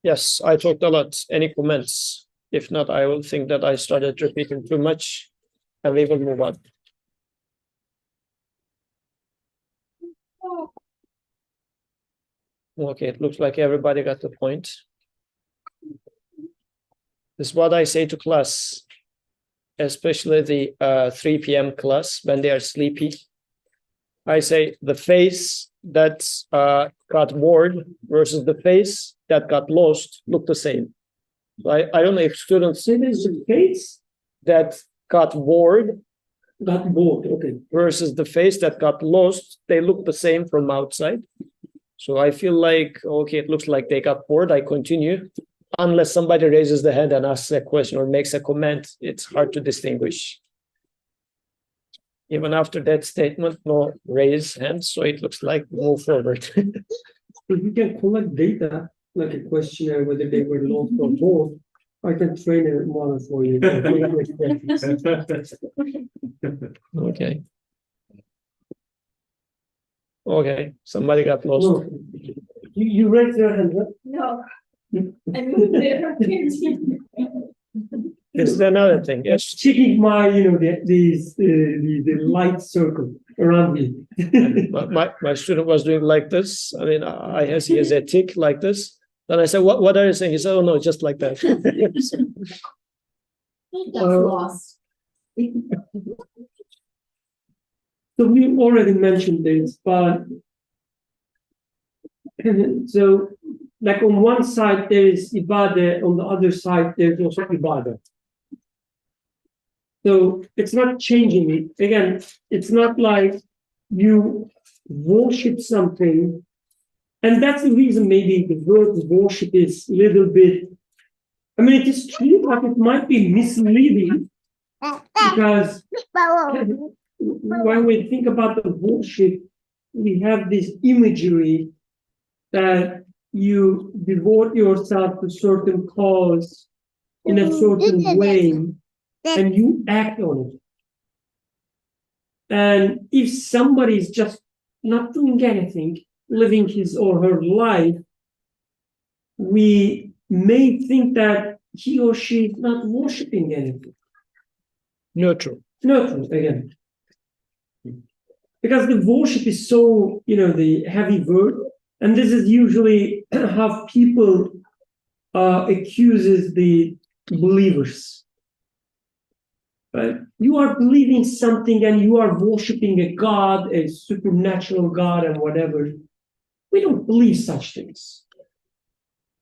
Yes, I talked a lot. Any comments? If not, I will think that I started repeating too much and we will move on. Okay, it looks like everybody got the point. This is what I say to class, especially the 3 p.m. class when they are sleepy. I say the face that got bored versus the face that got lost look the same. I don't know if students So there's a face that got bored okay. versus the face that got lost, they look the same from outside. So I feel like, okay, it looks like they got bored. I continue. Unless somebody raises the hand and asks a question or makes a comment, it's hard to distinguish. Even after that statement, no raise hands, so it looks like move forward. If you can collect data, like a questionnaire, whether they were lost or both, I can train a model for you. Okay. Okay, somebody got lost. No, you raised your hand, right? No. I moved there. This is another thing. Yes, Checking my, the light circle around me. my student was doing like this. I mean, he has a tick like this. Then I said, what are you saying? He said, oh no, just like that. That's lost. So we already mentioned this, but so like on one side there is ibadah, on the other side there's also ibadah. So it's not changing it. Again, it's not like you worship something, and that's the reason maybe the word worship is a little bit, I mean, it is true, but it might be misleading because when we think about the worship, we have this imagery that you devote yourself to certain cause in a certain way and you act on it. And if somebody is just not doing anything, living his or her life, we may think that he or she is not worshiping anything. Neutral. Neutral, again. Because the worship is so, the heavy word, and this is usually how people accuses the believers. Right? You are believing something and you are worshiping a God, a supernatural God, and whatever. We don't believe such things.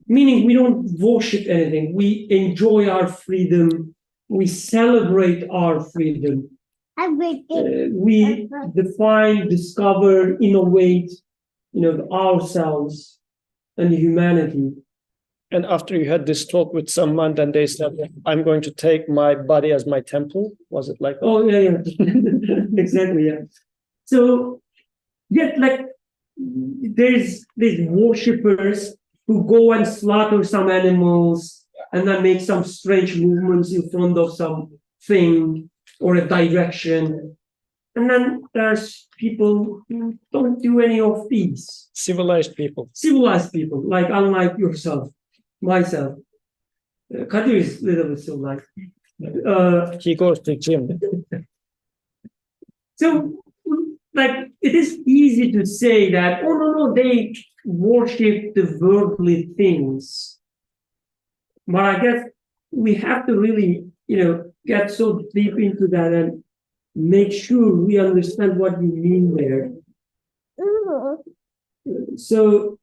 Meaning we don't worship anything. We enjoy our freedom. We celebrate our freedom. We define, discover, innovate, ourselves and humanity. And after you had this talk with someone, then they said, I'm going to take my body as my temple. Was it like that? Oh, yeah. Exactly, yeah. So, like, there's worshippers who go and slaughter some animals and then make some strange movements in front of some thing or a direction. And then there's people who don't do any of these. Civilized people. Civilized people, like unlike yourself, myself. Kadir is a little bit civilized. He goes to gym. So, like, it is easy to say that, oh, no, they worship the worldly things. But I guess we have to really, get so deep into that and make sure we understand what you mean there. So,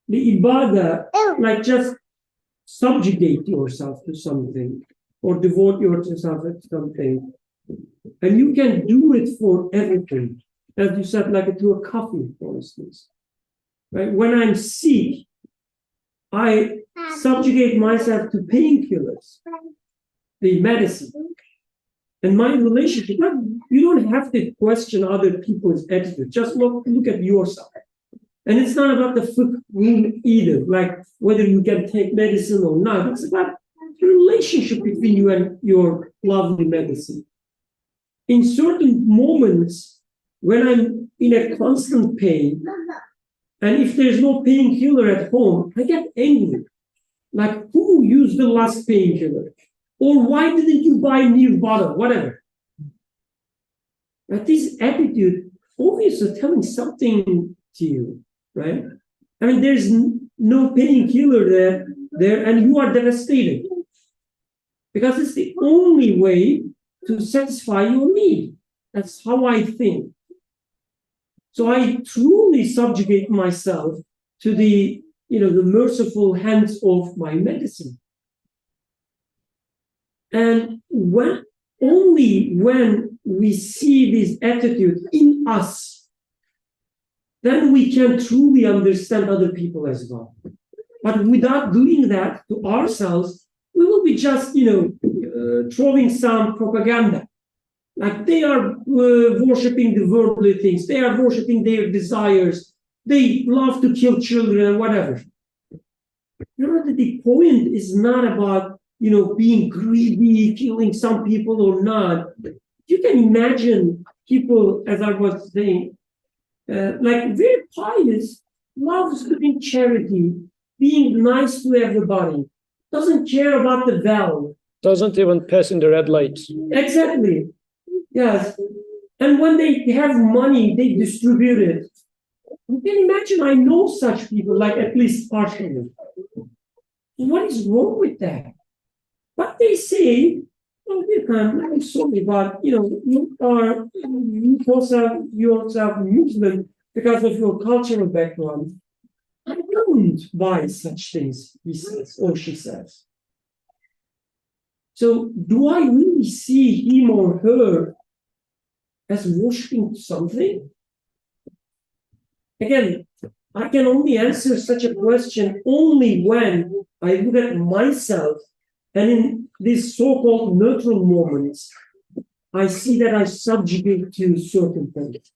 the ibadah, like, just subjugate yourself to something or devote yourself to something. And you can do it for everything. as you said, like to a coffee, for instance. Right? When I'm sick, I subjugate myself to painkillers, the medicine. And my relationship, you don't have to question other people's attitude. Just look at yourself. And it's not about the food either, like whether you can take medicine or not. It's about the relationship between you and your lovely medicine. In certain moments, when I'm in a constant pain, and if there's no painkiller at home, I get angry. Like, who used the last painkiller? Or why didn't you buy new bottle? Whatever. But this attitude obviously telling something to you, right? I mean, there's no painkiller there, and you are devastated. Because it's the only way to satisfy your need. That's how I think. So I truly subjugate myself to the merciful hands of my medicine. And only when we see this attitude in us, then we can truly understand other people as well. But without doing that to ourselves, we will be just, throwing some propaganda. Like they are worshiping the worldly things. They are worshiping their desires. They love to kill children, whatever. The point is not about being greedy, killing some people or not. You can imagine people, as I was saying, like very pious, loves doing charity, being nice to everybody, doesn't care about the value. Doesn't even pass in the red light. Exactly. Yes. And when they have money, they distribute it. You can imagine, I know such people, like at least partially. What is wrong with that? But they say, I'm sorry, but you yourself Muslim because of your cultural background. I don't buy such things, he says, or she says. So do I really see him or her as worshiping something? Again, I can only answer such a question only when I look at myself, and in these so-called neutral moments, I see that I subjugate to certain things.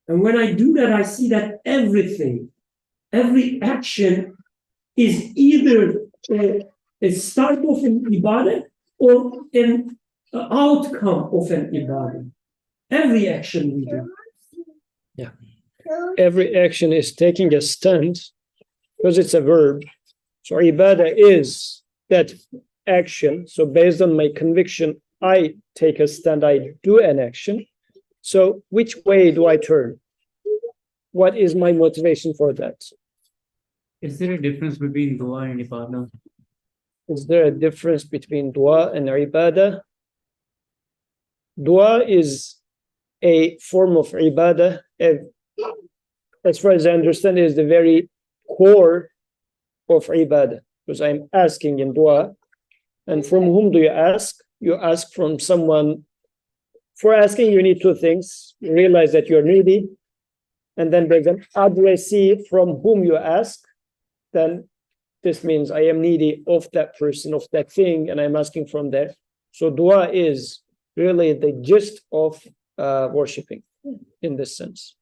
And when I do that, I see that every action is either a start of an ibadah or an outcome of an ibadah. Every action we do. Yeah. Every action is taking a stand because it's a verb. So ibadah is that action. So based on my conviction, I take a stand, I do an action. So which way do I turn? What is my motivation for that? Is there a difference between dua and ibadah? Is there a difference between dua and ibadah? Dua is a form of ibadah. As far as I understand, it is the very core of ibadah. Because I'm asking in dua. And from whom do you ask? You ask from someone. For asking, you need two things. You realize that you're needy. And then there's an addressee from whom you ask. Then this means I am needy of that person, of that thing, and I'm asking from there. So dua is really the gist of worshiping in this sense.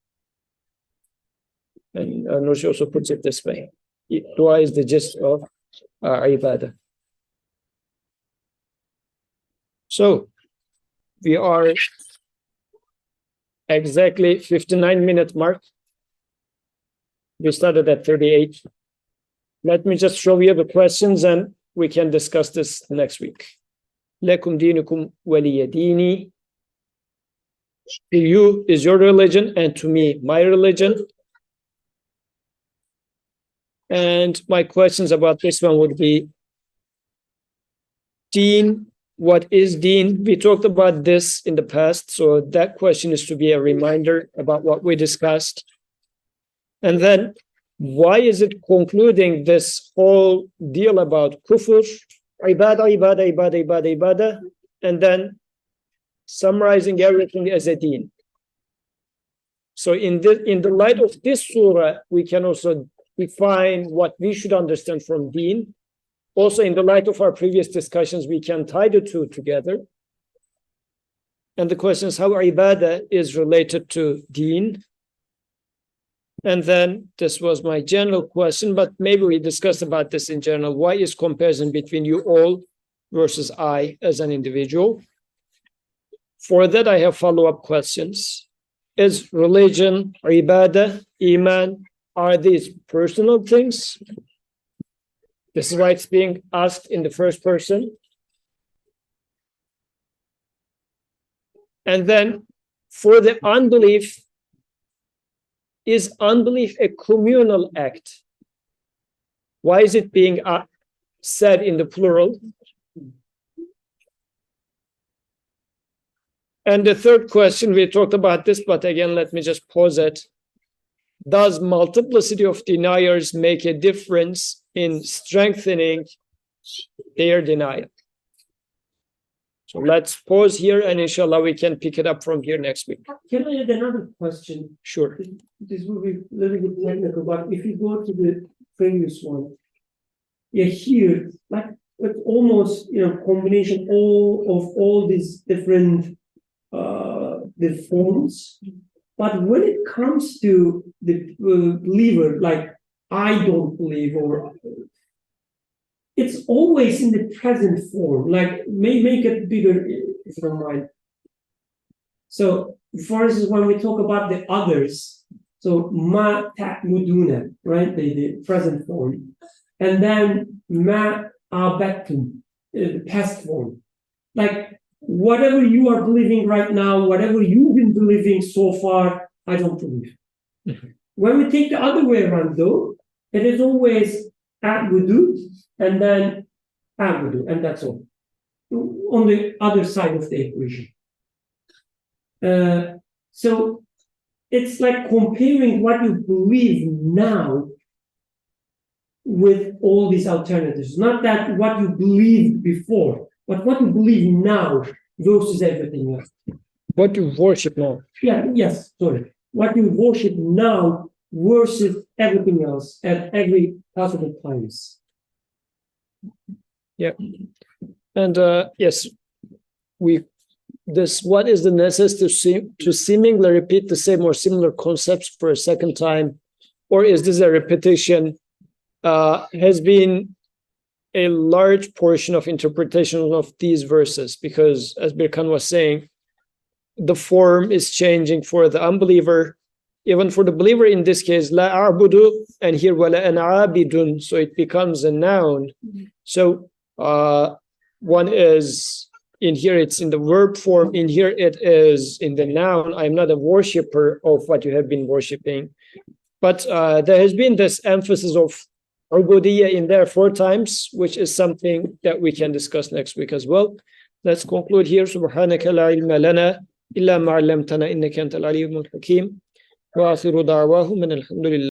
And Nursi also puts it this way. Dua is the gist of ibadah. So we are exactly 59-minute mark. We started at 38. Let me just show you the questions and we can discuss this next week. Lakum dinukum waliya dini. To you is your religion and to me, my religion. And my questions about this one would be, deen, what is deen? We talked about this in the past, so that question is to be a reminder about what we discussed. And then, why is it concluding this whole deal about kufr, ibadah, and then summarizing everything as a deen? So in the light of this surah, we can also define what we should understand from deen. Also, in the light of our previous discussions, we can tie the two together. And the question is how ibadah is related to deen. And then this was my general question, but maybe we discussed about this in general. Why is comparison between you all versus I as an individual? For that, I have follow-up questions. Is religion, ibadah, iman, are these personal things? This is why it's being asked in the first person. And then for the unbelief, is unbelief a communal act? Why is it being said in the plural? And the third question, we talked about this, but again, let me just pause it. Does multiplicity of deniers make a difference in strengthening their denial? So let's pause here, and inshallah, we can pick it up from here next week. Can I add another question? Sure. This will be a little bit technical, but if you go to the previous one, here, like it's almost combination all these different the forms. But when it comes to the believer, like I don't believe, or it's always in the present form. Like make it bigger if you don't mind. So, for instance, when we talk about the others, so ma ta'muduna, right, the present form, and then ma abattum, the past form. Like whatever you are believing right now, whatever you've been believing so far, I don't believe. When we take the other way around, though, it is always a'budu and then a'budu, and that's all. On the other side of the equation. So it's like comparing what you believe now with all these alternatives. Not that what you believed before, but what you believe now versus everything else. What you worship now. What you worship now versus everything else at every possible times. Yeah. And yes, what is the necessity to seemingly repeat the same or similar concepts for a second time? Or is this a repetition? Has been a large portion of interpretation of these verses, because as Birkan was saying, the form is changing for the unbeliever. Even for the believer in this case, la a'budu, and here wala an abidun, so it becomes a noun. So one is in here, it's in the verb form. In here, it is in the noun. I'm not a worshipper of what you have been worshiping. But there has been this emphasis of ubudiyya in there 4 times, which is something that we can discuss next week as well. Let's conclude here. Subhanaka la ilma lana illa ma 'allamtana innaka antal alimul hakim. Wa akhiru da'wahum alhamdulillah.